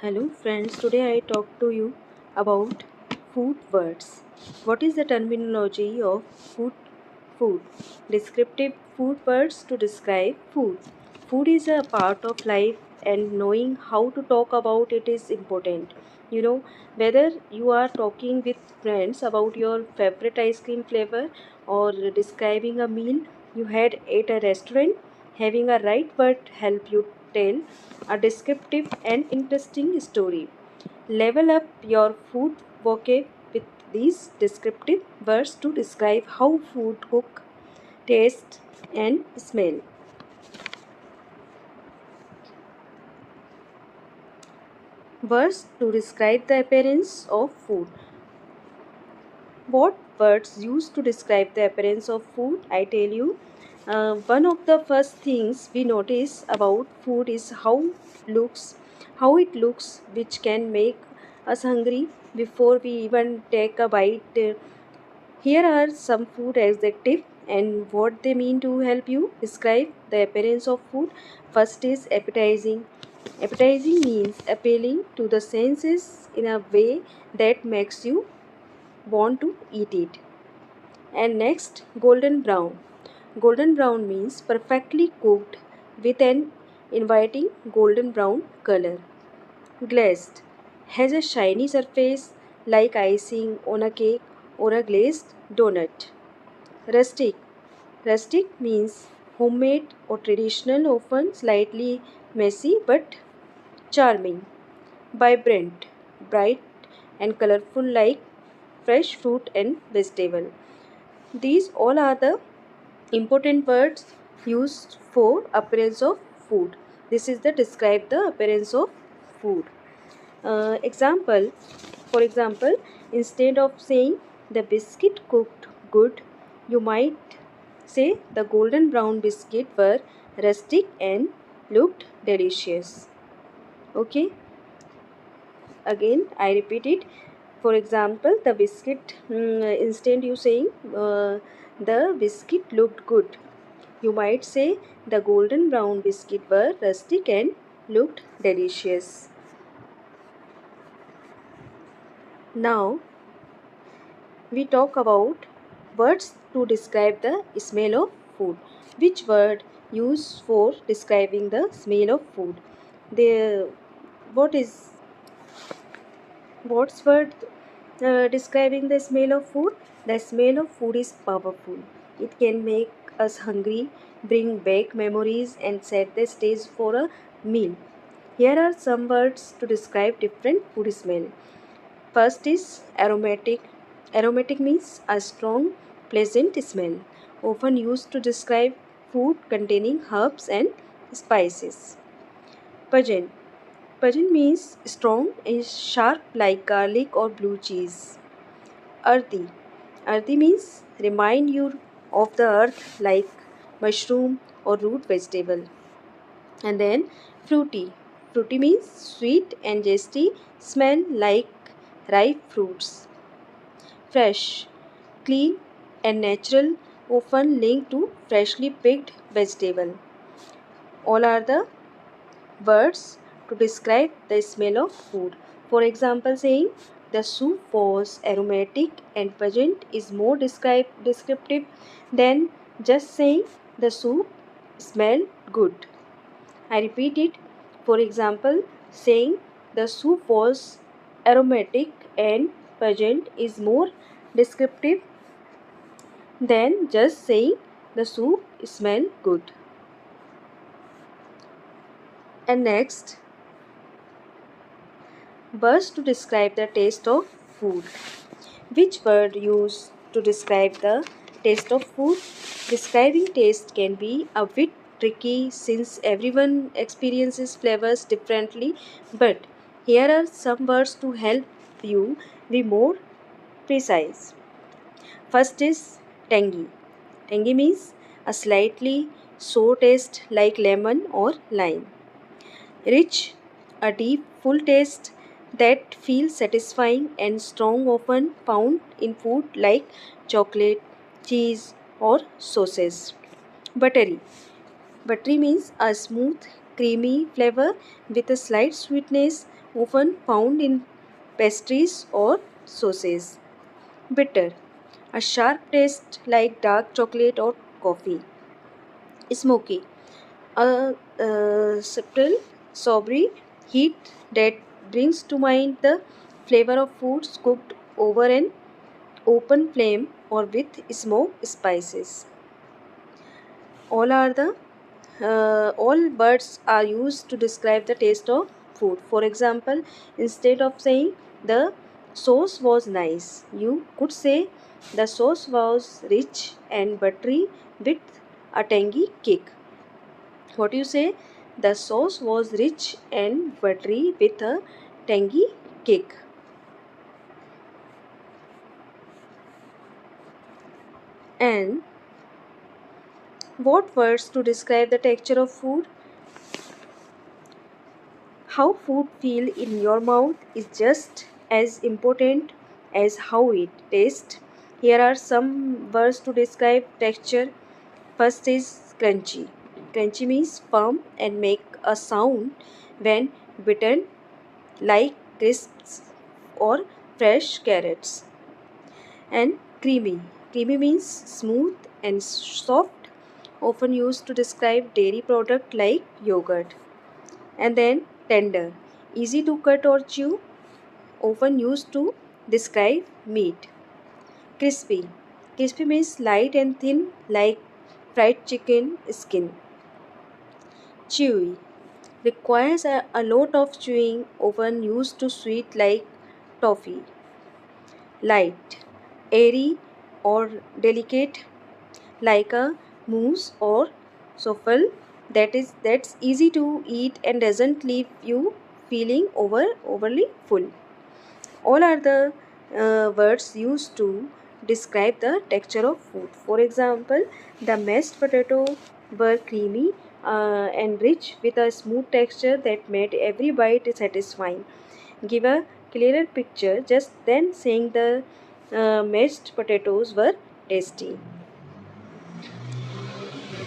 Hello friends, today I talk to you about food words. What is the terminology of food? Food. Descriptive food words to describe food. Food is a part of life and knowing how to talk about it is important. Whether you are talking with friends about your favorite ice cream flavor or describing a meal you had at a restaurant, having a right word help you tell a descriptive and interesting story. Level up your food vocab with these descriptive words to describe how food cook, taste and smell. Words to describe the appearance of food. What words used to describe the appearance of food? I tell you. One of the first things we notice about food is how it looks, which can make us hungry before we even take a bite. Here are some food adjectives and what they mean to help you describe the appearance of food. First is appetizing. Appetizing means appealing to the senses in a way that makes you want to eat it. And next, golden brown. Golden brown means perfectly cooked with an inviting golden brown color. Glazed has a shiny surface like icing on a cake or a glazed donut. Rustic. Rustic means homemade or traditional, often slightly messy but charming. Vibrant, bright and colorful like fresh fruit and vegetable. These all are the important words used for appearance of food. This is the describe the appearance of food. Example, for example, instead of saying the biscuit cooked good, you might say the golden brown biscuit were rustic and looked delicious. Okay, again I repeat it. For example, the biscuit, instead you saying the biscuit looked good, you might say the golden brown biscuit were rustic and looked delicious. Now we talk about words to describe the smell of food. Which word used for describing the smell of food? The what is what's word describing the smell of food? The smell of food is powerful. It can make us hungry, bring back memories, and set the stage for a meal. Here are some words to describe different food smell. First is aromatic. Aromatic means a strong, pleasant smell, often used to describe food containing herbs and spices. Pungent. Pungent means strong and sharp like garlic or blue cheese. Earthy. Earthy means remind you of the earth like mushroom or root vegetable. And then fruity. Fruity means sweet and zesty, smell like ripe fruits. Fresh, clean and natural, often linked to freshly picked vegetable. All are the words to describe the smell of food. For example, saying the soup was aromatic and pungent is more descriptive than just saying the soup smelled good. I repeat it. For example, saying the soup was aromatic and pungent is more descriptive than just saying the soup smelled good. And next, words to describe the taste of food. Which word used to describe the taste of food? Describing taste can be a bit tricky since everyone experiences flavors differently, but here are some words to help you be more precise. First is tangy. Tangy means a slightly sour taste like lemon or lime. Rich, a deep, full taste that feels satisfying and strong, often found in food like chocolate, cheese, or sauces. Buttery. Buttery means a smooth, creamy flavor with a slight sweetness, often found in pastries or sauces. Bitter, a sharp taste like dark chocolate or coffee. Smoky, a subtle, sobry heat that brings to mind the flavor of foods cooked over an open flame or with smoke spices. All are the all words are used to describe the taste of food. For example, instead of saying the sauce was nice, you could say the sauce was rich and buttery with a tangy kick. What you say? The sauce was rich and buttery with a tangy kick. And what words to describe the texture of food? How food feel in your mouth is just as important as how it tastes. Here are some words to describe texture. First is crunchy. Crunchy means firm and make a sound when bitten like crisps or fresh carrots. And creamy. Creamy means smooth and soft, often used to describe dairy product like yogurt. And then tender, easy to cut or chew, often used to describe meat. Crispy, crispy means light and thin like fried chicken skin. Chewy, requires a lot of chewing, often used to sweet like toffee. Light, airy or delicate like a mousse or souffle that's easy to eat and doesn't leave you feeling overly full. All are the words used to describe the texture of food. For example, the mashed potato were creamy and rich with a smooth texture that made every bite satisfying. Give a clearer picture just then saying the mashed potatoes were tasty.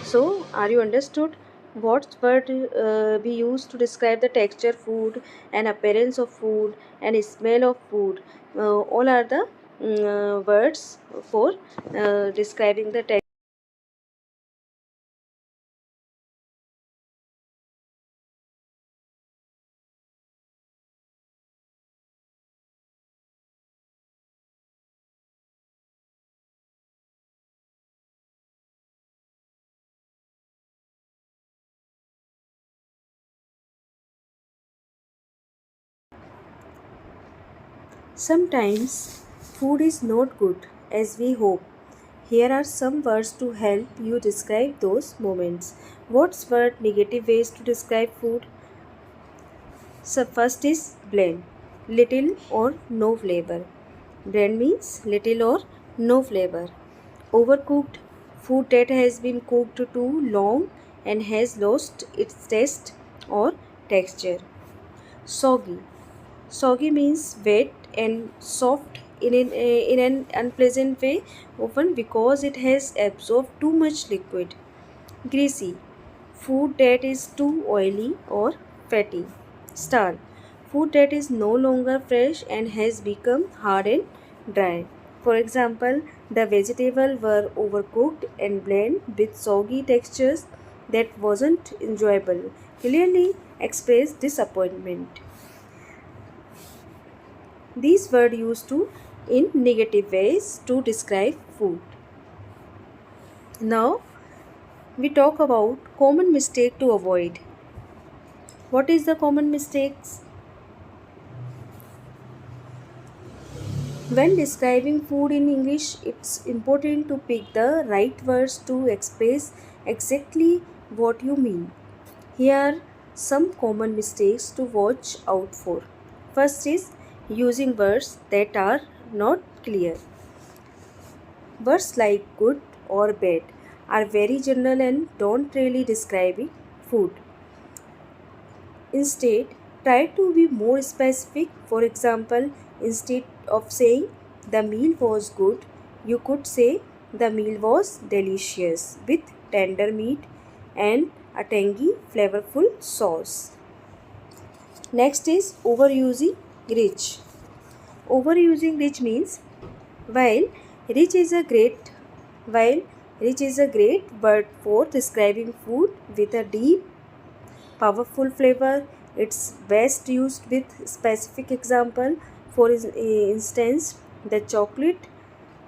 So, are you understood what word we use to describe the texture food and appearance of food and smell of food? All are the words for describing the texture. Sometimes food is not good as we hope. Here are some words to help you describe those moments. What's word negative ways to describe food? So first is bland, little or no flavor. Bland means little or no flavor. Overcooked, food that has been cooked too long and has lost its taste or texture. Soggy, soggy means wet and soft in an unpleasant way, often because it has absorbed too much liquid. Greasy, food that is too oily or fatty. Star, food that is no longer fresh and has become hard and dry. For example, the vegetables were overcooked and bland with soggy textures that wasn't enjoyable. Clearly expressed disappointment. These words used to in negative ways to describe food. Now we talk about common mistake to avoid. What is the common mistakes? When describing food in English, it's important to pick the right words to express exactly what you mean. Here are some common mistakes to watch out for. First is using words that are not clear. Words like good or bad are very general and don't really describe food. Instead, try to be more specific. For example, instead of saying the meal was good, you could say the meal was delicious with tender meat and a tangy, flavorful sauce. Next is overusing rich. Overusing rich means while rich is a great while rich is a great word for describing food with a deep, powerful flavor, it's best used with specific example. For instance, the chocolate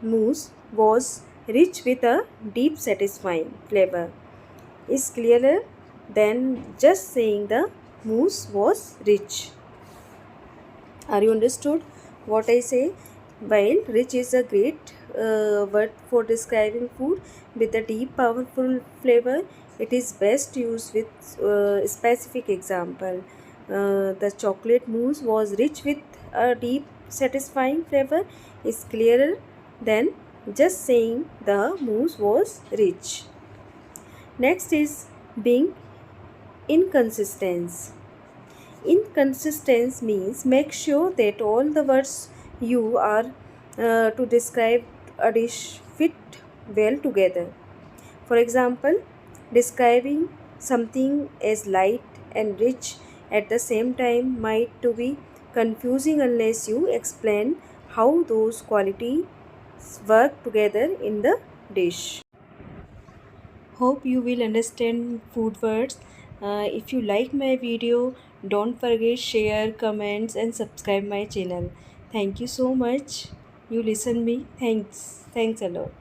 mousse was rich with a deep, satisfying flavor. Is clearer than just saying the mousse was rich. Are you understood what I say? While rich is a great word for describing food with a deep, powerful flavor, it is best used with specific example. The chocolate mousse was rich with a deep, satisfying flavor is clearer than just saying the mousse was rich. Next is being inconsistent. Inconsistence means make sure that all the words you are to describe a dish fit well together. For example, describing something as light and rich at the same time might to be confusing unless you explain how those qualities work together in the dish. Hope you will understand food words. If you like my video, don't forget share, comments and subscribe my channel. Thank you so much. You listen me. Thanks. Thanks a lot.